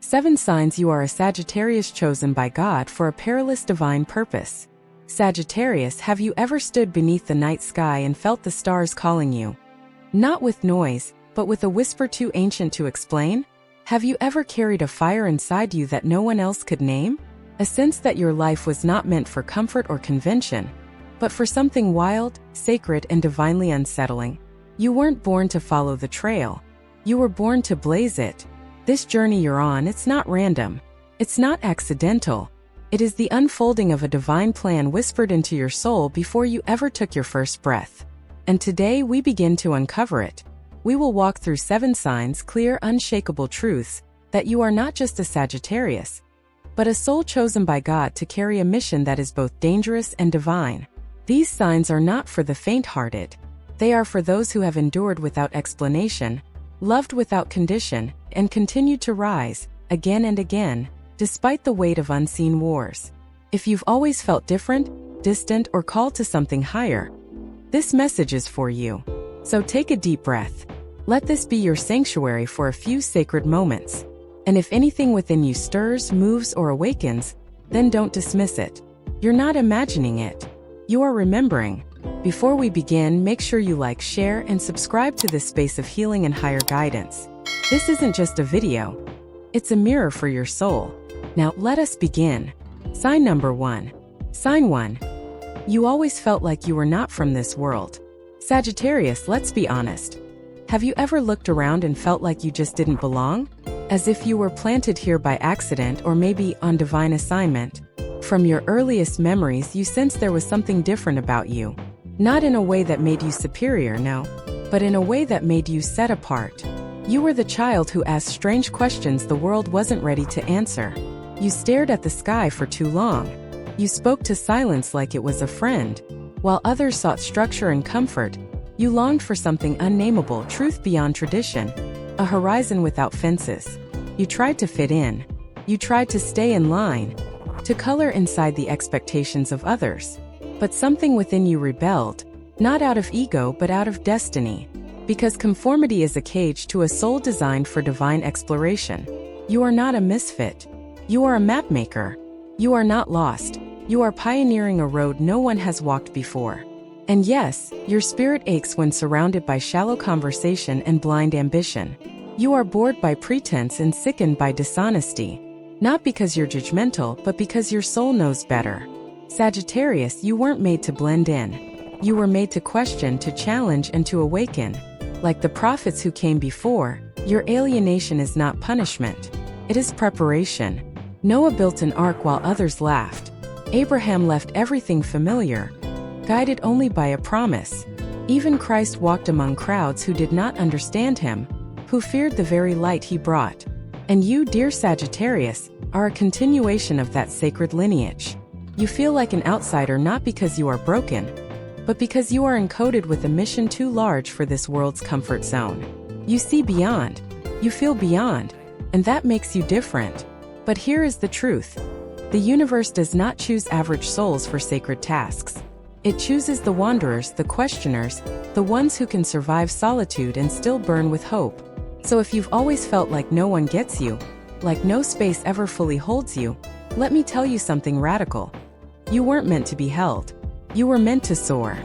7 signs you are a Sagittarius chosen by God for a perilous divine purpose. Sagittarius, have you ever stood beneath the night sky and felt the stars calling you? Not with noise, but with a whisper too ancient to explain? Have you ever carried a fire inside you that no one else could name? A sense that your life was not meant for comfort or convention, but for something wild, sacred, and divinely unsettling. You weren't born to follow the trail. You were born to blaze it. This journey you're on, it's not random. It's not accidental. It is the unfolding of a divine plan whispered into your soul before you ever took your first breath. And today we begin to uncover it. We will walk through 7 signs, clear, unshakable truths, that you are not just a Sagittarius, but a soul chosen by God to carry a mission that is both dangerous and divine. These signs are not for the faint-hearted. They are for those who have endured without explanation, loved without condition, and continued to rise, again and again, despite the weight of unseen wars. If you've always felt different, distant, or called to something higher, this message is for you. So take a deep breath. Let this be your sanctuary for a few sacred moments. And if anything within you stirs, moves, or awakens, then don't dismiss it. You're not imagining it. You are remembering. Before we begin, make sure you like, share, and subscribe to this space of healing and higher guidance. This isn't just a video. It's a mirror for your soul. Now, let us begin. Sign number 1. Sign 1. You always felt like you were not from this world. Sagittarius, let's be honest. Have you ever looked around and felt like you just didn't belong? As if you were planted here by accident or maybe on divine assignment? From your earliest memories, you sensed there was something different about you. Not in a way that made you superior, no, but in a way that made you set apart. You were the child who asked strange questions the world wasn't ready to answer. You stared at the sky for too long. You spoke to silence like it was a friend. While others sought structure and comfort, you longed for something unnameable, truth beyond tradition, a horizon without fences. You tried to fit in. You tried to stay in line, to color inside the expectations of others. But something within you rebelled, not out of ego but out of destiny. Because conformity is a cage to a soul designed for divine exploration. You are not a misfit. You are a mapmaker. You are not lost. You are pioneering a road no one has walked before. And yes, your spirit aches when surrounded by shallow conversation and blind ambition. You are bored by pretense and sickened by dishonesty. Not because you're judgmental, but because your soul knows better. Sagittarius, you weren't made to blend in. You were made to question, to challenge, and to awaken. Like the prophets who came before, your alienation is not punishment. It is preparation. Noah built an ark while others laughed. Abraham left everything familiar, guided only by a promise. Even Christ walked among crowds who did not understand him, who feared the very light he brought. And you, dear Sagittarius, are a continuation of that sacred lineage. You feel like an outsider not because you are broken, but because you are encoded with a mission too large for this world's comfort zone. You see beyond. You feel beyond. And that makes you different. But here is the truth. The universe does not choose average souls for sacred tasks. It chooses the wanderers, the questioners, the ones who can survive solitude and still burn with hope. So if you've always felt like no one gets you, like no space ever fully holds you, let me tell you something radical. You weren't meant to be held. You were meant to soar.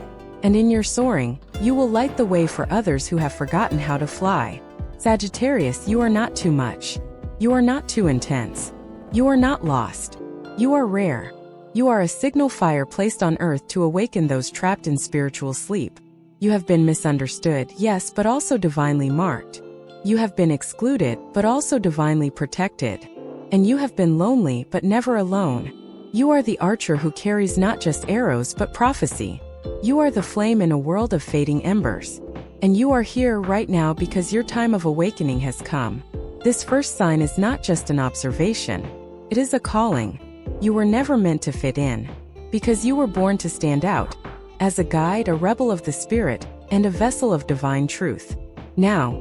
And in your soaring, you will light the way for others who have forgotten how to fly. Sagittarius, you are not too much. You are not too intense. You are not lost. You are rare. You are a signal fire placed on earth to awaken those trapped in spiritual sleep. You have been misunderstood, yes, but also divinely marked. You have been excluded, but also divinely protected. And you have been lonely, but never alone. You are the archer who carries not just arrows but prophecy. You are the flame in a world of fading embers. And you are here right now because your time of awakening has come. This first sign is not just an observation. It is a calling. You were never meant to fit in. Because you were born to stand out. As a guide, a rebel of the spirit, and a vessel of divine truth. Now,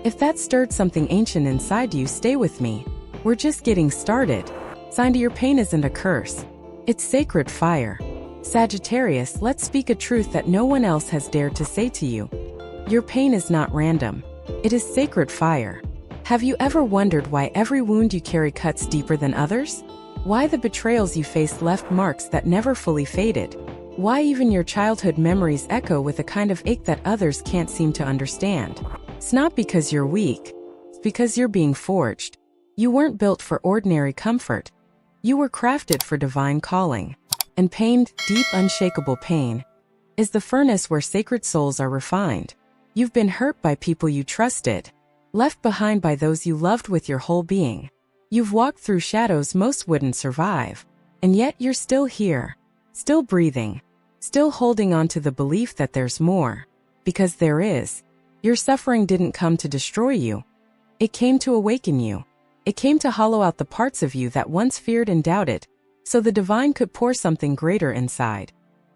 if that stirred something ancient inside you, stay with me. We're just getting started. Sign to your pain isn't a curse. It's sacred fire. Sagittarius, let's speak a truth that no one else has dared to say to you. Your pain is not random. It is sacred fire. Have you ever wondered why every wound you carry cuts deeper than others? Why the betrayals you faced left marks that never fully faded? Why even your childhood memories echo with a kind of ache that others can't seem to understand? It's not because you're weak. It's because you're being forged. You weren't built for ordinary comfort. You were crafted for divine calling. And pain, deep, unshakable pain, is the furnace where sacred souls are refined. You've been hurt by people you trusted, left behind by those you loved with your whole being. You've walked through shadows most wouldn't survive, and yet you're still here, still breathing, still holding on to the belief that there's more. Because there is. Your suffering didn't come to destroy you. It came to awaken you. It came to hollow out the parts of you that once feared and doubted, so the divine could pour something greater inside.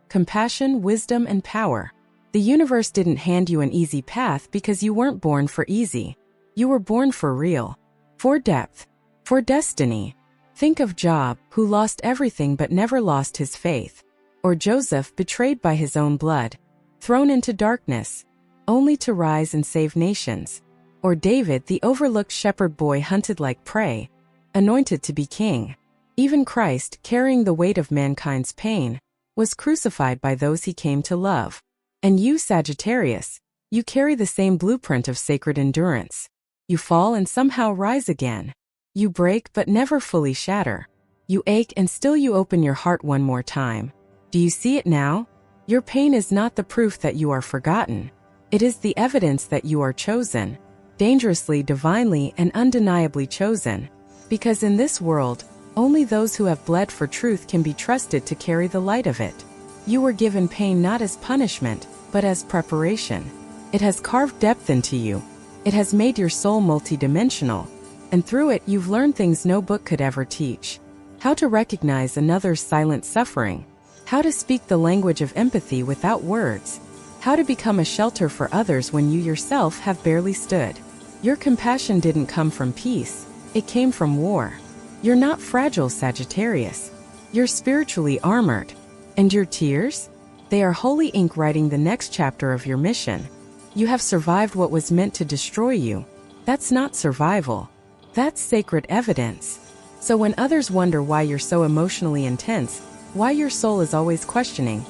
Compassion, wisdom, and power. The universe didn't hand you an easy path because you weren't born for easy. You were born for real, for depth, for destiny. Think of Job, who lost everything but never lost his faith. Or Joseph, betrayed by his own blood, thrown into darkness, only to rise and save nations. Or David, the overlooked shepherd boy hunted like prey, anointed to be king. Even Christ, carrying the weight of mankind's pain, was crucified by those he came to love. And you, Sagittarius, you carry the same blueprint of sacred endurance. You fall and somehow rise again. You break but never fully shatter. You ache and still you open your heart one more time. Do you see it now? Your pain is not the proof that you are forgotten. It is the evidence that you are chosen. Dangerously, divinely, and undeniably chosen. Because in this world, only those who have bled for truth can be trusted to carry the light of it. You were given pain not as punishment, but as preparation. It has carved depth into you. It has made your soul multidimensional. And through it, you've learned things no book could ever teach. How to recognize another's silent suffering. How to speak the language of empathy without words. How to become a shelter for others when you yourself have barely stood. Your compassion didn't come from peace. It came from war. You're not fragile, Sagittarius. You're spiritually armored. And your tears? They are holy ink writing the next chapter of your mission. You have survived what was meant to destroy you. That's not survival. That's sacred evidence. So when others wonder why you're so emotionally intense, why your soul is always questioning,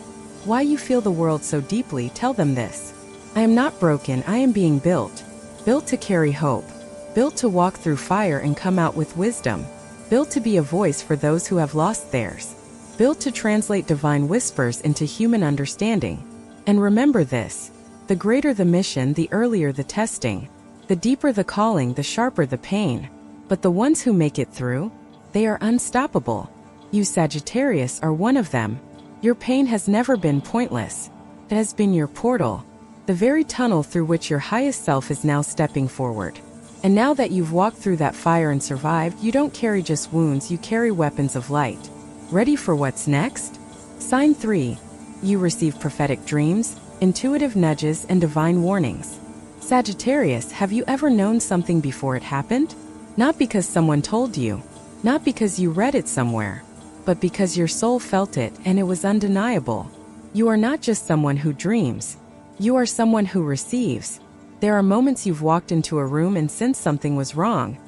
why you feel the world so deeply, tell them this. I am not broken, I am being built. Built to carry hope. Built to walk through fire and come out with wisdom. Built to be a voice for those who have lost theirs. Built to translate divine whispers into human understanding. And remember this. The greater the mission, the earlier the testing. The deeper the calling, the sharper the pain. But the ones who make it through, they are unstoppable. You, Sagittarius, are one of them. Your pain has never been pointless. It has been your portal. The very tunnel through which your highest self is now stepping forward. And now that you've walked through that fire and survived, you don't carry just wounds, you carry weapons of light. Ready for what's next? Sign 3. You receive prophetic dreams, intuitive nudges, and divine warnings. Sagittarius, have you ever known something before it happened? Not because someone told you, not because you read it somewhere, but because your soul felt it and it was undeniable. You are not just someone who dreams. You are someone who receives. There are moments you've walked into a room and sensed something was wrong,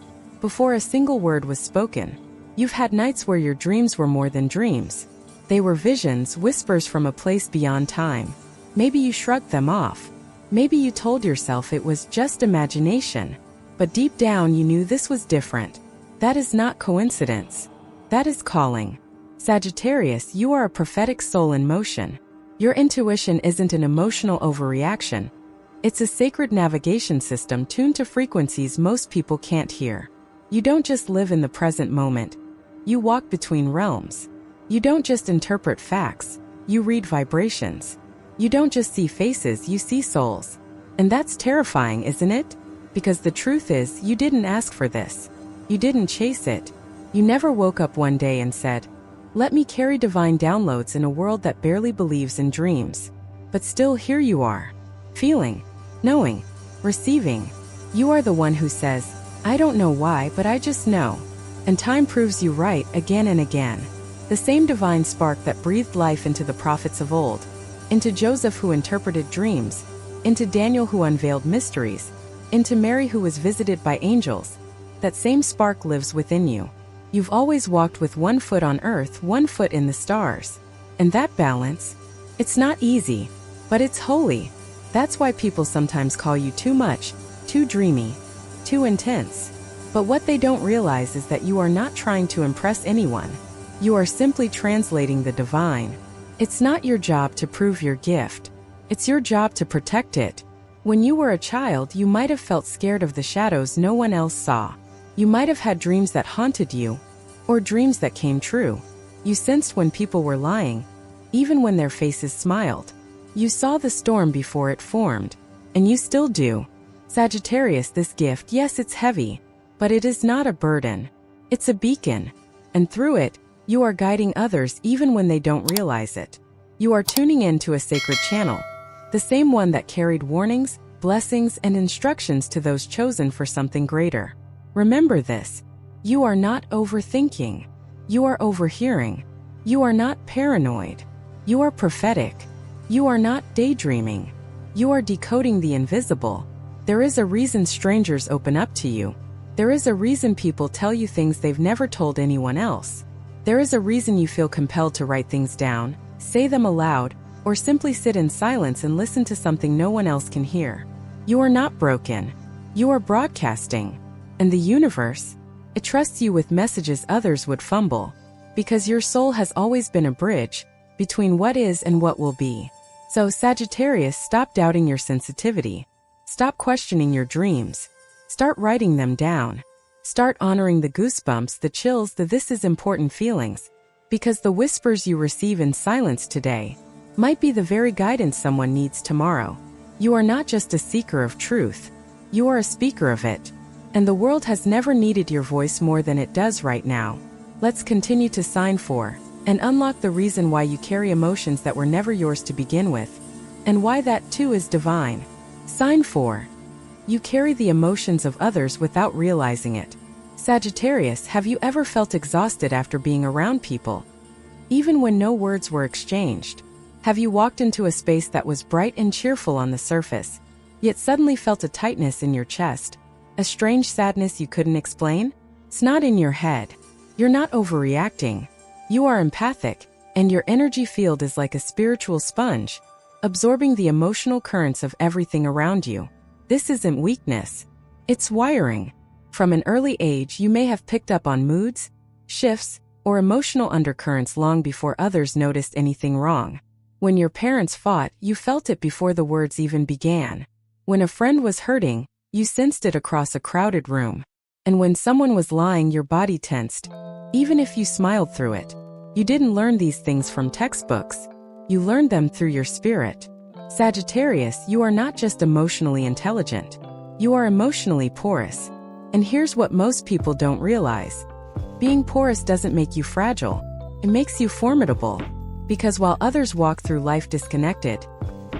before a single word was spoken. You've had nights where your dreams were more than dreams. They were visions, whispers from a place beyond time. Maybe you shrugged them off. Maybe you told yourself it was just imagination. But deep down you knew this was different. That is not coincidence. That is calling. Sagittarius, you are a prophetic soul in motion. Your intuition isn't an emotional overreaction. It's a sacred navigation system tuned to frequencies most people can't hear. You don't just live in the present moment. You walk between realms. You don't just interpret facts. You read vibrations. You don't just see faces, you see souls. And that's terrifying, isn't it? Because the truth is, you didn't ask for this. You didn't chase it. You never woke up one day and said, "Let me carry divine downloads in a world that barely believes in dreams." But still here you are. Feeling, knowing, receiving. You are the one who says, "I don't know why, but I just know." And time proves you right again and again. The same divine spark that breathed life into the prophets of old, into Joseph who interpreted dreams, into Daniel who unveiled mysteries, into Mary who was visited by angels. That same spark lives within you. You've always walked with one foot on earth, one foot in the stars. And that balance, it's not easy, but it's holy. That's why people sometimes call you too much, too dreamy, too intense. But what they don't realize is that you are not trying to impress anyone. You are simply translating the divine. It's not your job to prove your gift. It's your job to protect it. When you were a child, you might have felt scared of the shadows no one else saw. You might have had dreams that haunted you, or dreams that came true. You sensed when people were lying, even when their faces smiled. You saw the storm before it formed, and you still do. Sagittarius, this gift, yes, it's heavy, but it is not a burden. It's a beacon, and through it, you are guiding others even when they don't realize it. You are tuning in to a sacred channel, the same one that carried warnings, blessings, and instructions to those chosen for something greater. Remember this: you are not overthinking. You are overhearing. You are not paranoid. You are prophetic. You are not daydreaming. You are decoding the invisible. There is a reason strangers open up to you. There is a reason people tell you things they've never told anyone else. There is a reason you feel compelled to write things down, say them aloud, or simply sit in silence and listen to something no one else can hear. You are not broken. You are broadcasting. And the universe, it trusts you with messages others would fumble, because your soul has always been a bridge between what is and what will be. So Sagittarius, stop doubting your sensitivity. Stop questioning your dreams. Start writing them down. Start honoring the goosebumps, the chills, the this is important feelings, because the whispers you receive in silence today might be the very guidance someone needs tomorrow. You are not just a seeker of truth. You are a speaker of it. And the world has never needed your voice more than it does right now. Let's continue to sign for and unlock the reason why you carry emotions that were never yours to begin with, and why that too is divine. Sign for: you carry the emotions of others without realizing it. Sagittarius, have you ever felt exhausted after being around people, even when no words were exchanged? Have you walked into a space that was bright and cheerful on the surface, yet suddenly felt a tightness in your chest? A strange sadness you couldn't explain? It's not in your head. You're not overreacting. You are empathic, and your energy field is like a spiritual sponge, absorbing the emotional currents of everything around you. This isn't weakness. It's wiring. From an early age, you may have picked up on moods, shifts, or emotional undercurrents long before others noticed anything wrong. When your parents fought, you felt it before the words even began. When a friend was hurting, you sensed it across a crowded room. And when someone was lying, your body tensed, even if you smiled through it. You didn't learn these things from textbooks. You learned them through your spirit. Sagittarius, you are not just emotionally intelligent. You are emotionally porous. And here's what most people don't realize. Being porous doesn't make you fragile. It makes you formidable. Because while others walk through life disconnected,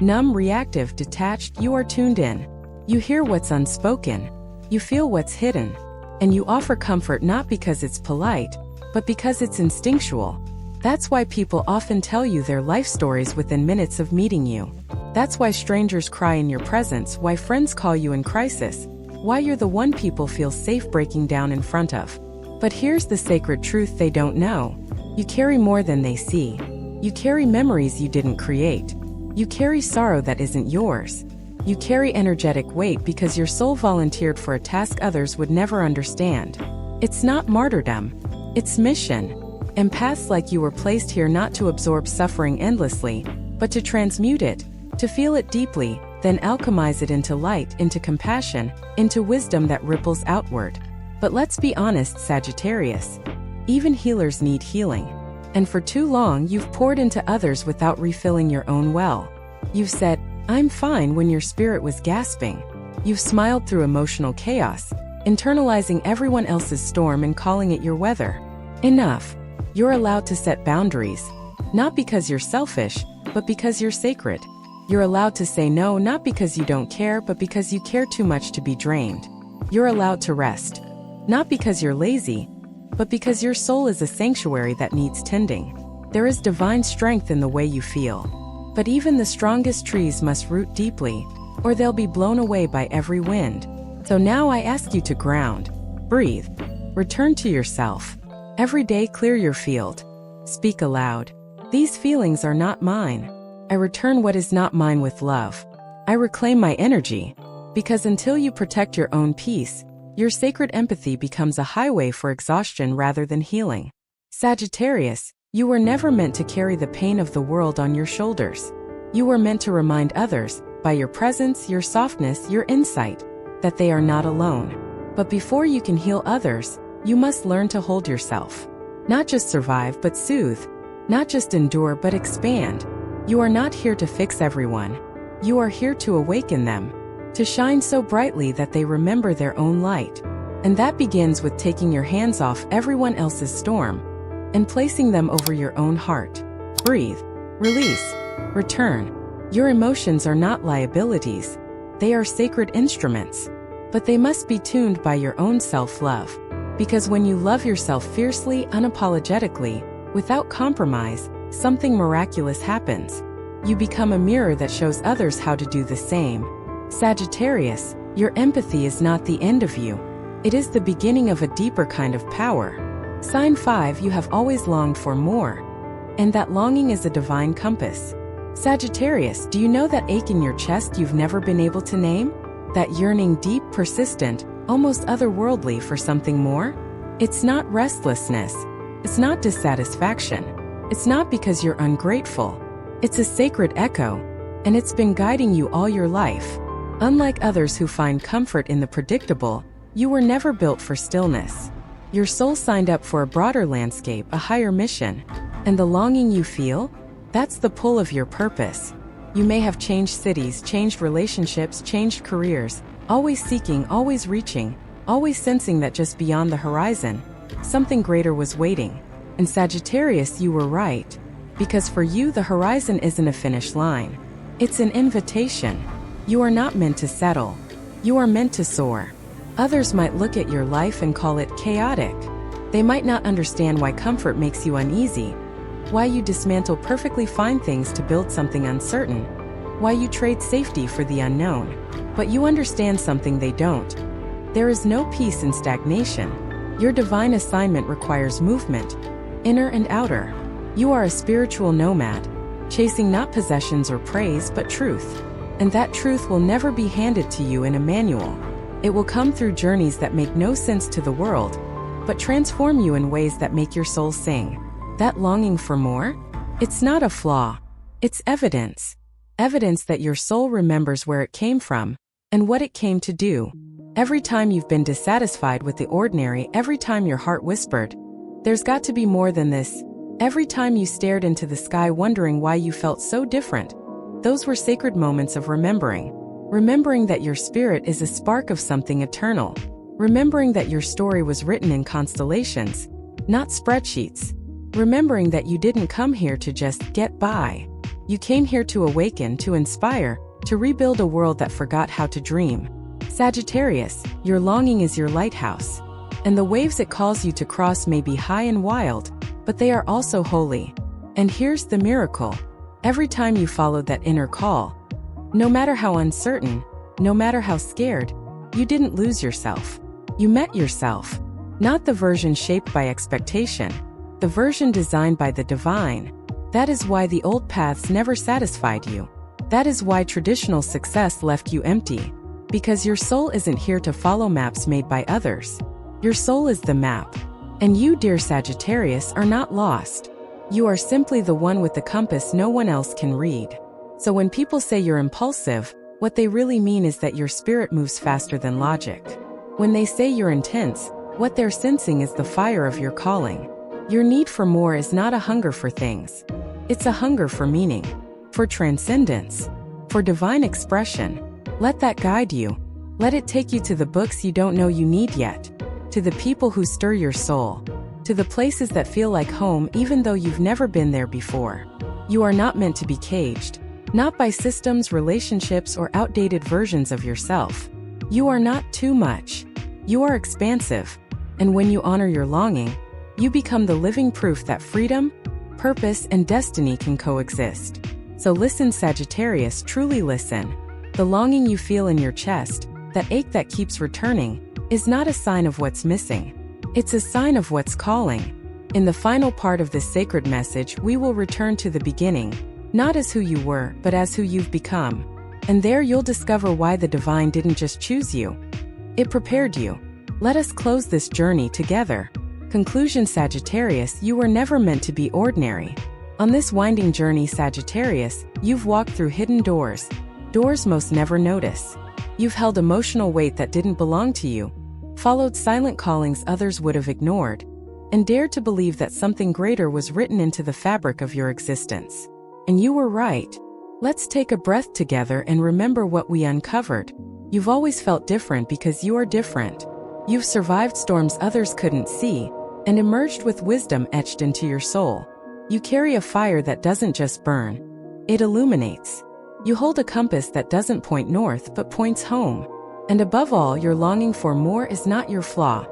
numb, reactive, detached, you are tuned in. You hear what's unspoken. You feel what's hidden. And you offer comfort not because it's polite, but because it's instinctual. That's why people often tell you their life stories within minutes of meeting you. That's why strangers cry in your presence, why friends call you in crisis, why you're the one people feel safe breaking down in front of. But here's the sacred truth they don't know. You carry more than they see. You carry memories you didn't create. You carry sorrow that isn't yours. You carry energetic weight because your soul volunteered for a task others would never understand. It's not martyrdom. It's mission. Empaths like you were placed here not to absorb suffering endlessly, but to transmute it, to feel it deeply, then alchemize it into light, into compassion, into wisdom that ripples outward. But let's be honest, Sagittarius. Even healers need healing. And for too long, you've poured into others without refilling your own well. You've said, "I'm fine," when your spirit was gasping. You've smiled through emotional chaos, internalizing everyone else's storm and calling it your weather. Enough. You're allowed to set boundaries. Not because you're selfish, but because you're sacred. You're allowed to say no, not because you don't care, but because you care too much to be drained. You're allowed to rest. Not because you're lazy, but because your soul is a sanctuary that needs tending. There is divine strength in the way you feel. But even the strongest trees must root deeply, or they'll be blown away by every wind. So now I ask you to ground, breathe, return to yourself. Every day clear your field. Speak aloud. These feelings are not mine. I return what is not mine with love. I reclaim my energy. Because until you protect your own peace, your sacred empathy becomes a highway for exhaustion rather than healing. Sagittarius, you were never meant to carry the pain of the world on your shoulders. You were meant to remind others, by your presence, your softness, your insight, that they are not alone. But before you can heal others, you must learn to hold yourself. Not just survive but soothe. Not just endure but expand. You are not here to fix everyone. You are here to awaken them. To shine so brightly that they remember their own light. And that begins with taking your hands off everyone else's storm and placing them over your own heart. Breathe, release, return. Your emotions are not liabilities. They are sacred instruments. But they must be tuned by your own self-love. Because when you love yourself fiercely, unapologetically, without compromise, something miraculous happens. You become a mirror that shows others how to do the same. Sagittarius, your empathy is not the end of you. It is the beginning of a deeper kind of power. Sign 5, you have always longed for more. And that longing is a divine compass. Sagittarius, do you know that ache in your chest you've never been able to name? That yearning deep, persistent, almost otherworldly for something more? It's not restlessness. It's not dissatisfaction. It's not because you're ungrateful. It's a sacred echo, and it's been guiding you all your life. Unlike others who find comfort in the predictable, you were never built for stillness. Your soul signed up for a broader landscape, a higher mission. And the longing you feel? That's the pull of your purpose. You may have changed cities, changed relationships, changed careers, always seeking, always reaching, always sensing that just beyond the horizon, something greater was waiting. And Sagittarius, you were right. Because for you, the horizon isn't a finish line. It's an invitation. You are not meant to settle. You are meant to soar. Others might look at your life and call it chaotic. They might not understand why comfort makes you uneasy, why you dismantle perfectly fine things to build something uncertain, why you trade safety for the unknown. But you understand something they don't. There is no peace in stagnation. Your divine assignment requires movement, inner and outer. You are a spiritual nomad, chasing not possessions or praise but truth. And that truth will never be handed to you in a manual. It will come through journeys that make no sense to the world, but transform you in ways that make your soul sing. That longing for more? It's not a flaw. It's evidence. Evidence that your soul remembers where it came from and what it came to do. Every time you've been dissatisfied with the ordinary, every time your heart whispered, "There's got to be more than this," every time you stared into the sky wondering why you felt so different, those were sacred moments of remembering. Remembering that your spirit is a spark of something eternal. Remembering that your story was written in constellations, not spreadsheets. Remembering that you didn't come here to just get by. You came here to awaken, to inspire, to rebuild a world that forgot how to dream. Sagittarius, your longing is your lighthouse. And the waves it calls you to cross may be high and wild, but they are also holy. And here's the miracle. Every time you followed that inner call, no matter how uncertain, no matter how scared, you didn't lose yourself. You met yourself. Not the version shaped by expectation, the version designed by the divine. That is why the old paths never satisfied you. That is why traditional success left you empty. Because your soul isn't here to follow maps made by others. Your soul is the map. And you, dear Sagittarius, are not lost. You are simply the one with the compass no one else can read. So when people say you're impulsive, what they really mean is that your spirit moves faster than logic. When they say you're intense, what they're sensing is the fire of your calling. Your need for more is not a hunger for things. It's a hunger for meaning, for transcendence, for divine expression. Let that guide you. Let it take you to the books you don't know you need yet, to the people who stir your soul, to the places that feel like home even though you've never been there before. You are not meant to be caged, not by systems, relationships, or outdated versions of yourself. You are not too much. You are expansive. And when you honor your longing, you become the living proof that freedom, purpose, and destiny can coexist. So listen, Sagittarius, truly listen. The longing you feel in your chest, that ache that keeps returning, is not a sign of what's missing. It's a sign of what's calling. In the final part of this sacred message, we will return to the beginning, not as who you were, but as who you've become. And there you'll discover why the divine didn't just choose you. It prepared you. Let us close this journey together. Conclusion, Sagittarius, you were never meant to be ordinary. On this winding journey, Sagittarius, you've walked through hidden doors, doors most never notice. You've held emotional weight that didn't belong to you, followed silent callings others would have ignored, and dared to believe that something greater was written into the fabric of your existence. And you were right. Let's take a breath together and remember what we uncovered. You've always felt different because you are different. You've survived storms others couldn't see, and emerged with wisdom etched into your soul. You carry a fire that doesn't just burn, it illuminates. You hold a compass that doesn't point north but points home. And above all, your longing for more is not your flaw.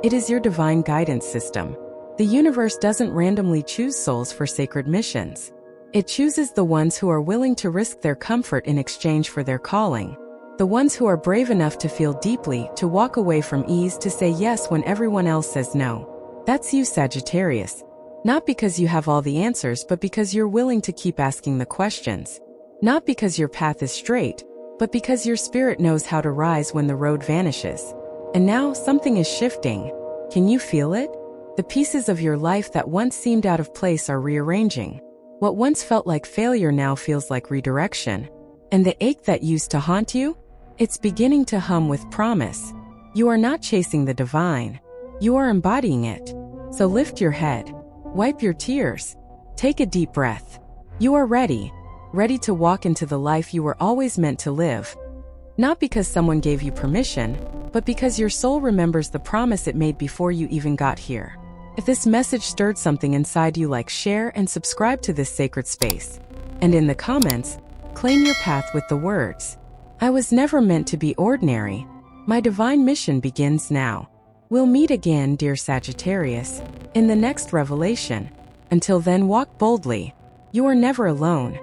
It is your divine guidance system. The universe doesn't randomly choose souls for sacred missions. It chooses the ones who are willing to risk their comfort in exchange for their calling. The ones who are brave enough to feel deeply, to walk away from ease, to say yes when everyone else says no. That's you, Sagittarius. Not because you have all the answers, but because you're willing to keep asking the questions. Not because your path is straight, but because your spirit knows how to rise when the road vanishes. And now something is shifting. Can you feel it? The pieces of your life that once seemed out of place are rearranging. What once felt like failure now feels like redirection. And the ache that used to haunt you? It's beginning to hum with promise. You are not chasing the divine. You are embodying it. So lift your head. Wipe your tears. Take a deep breath. You are ready. Ready to walk into the life you were always meant to live. Not because someone gave you permission, but because your soul remembers the promise it made before you even got here. If this message stirred something inside you, like, share, and subscribe to this sacred space. And in the comments, claim your path with the words, "I was never meant to be ordinary. My divine mission begins now." We'll meet again, dear Sagittarius, in the next revelation. Until then, walk boldly. You are never alone.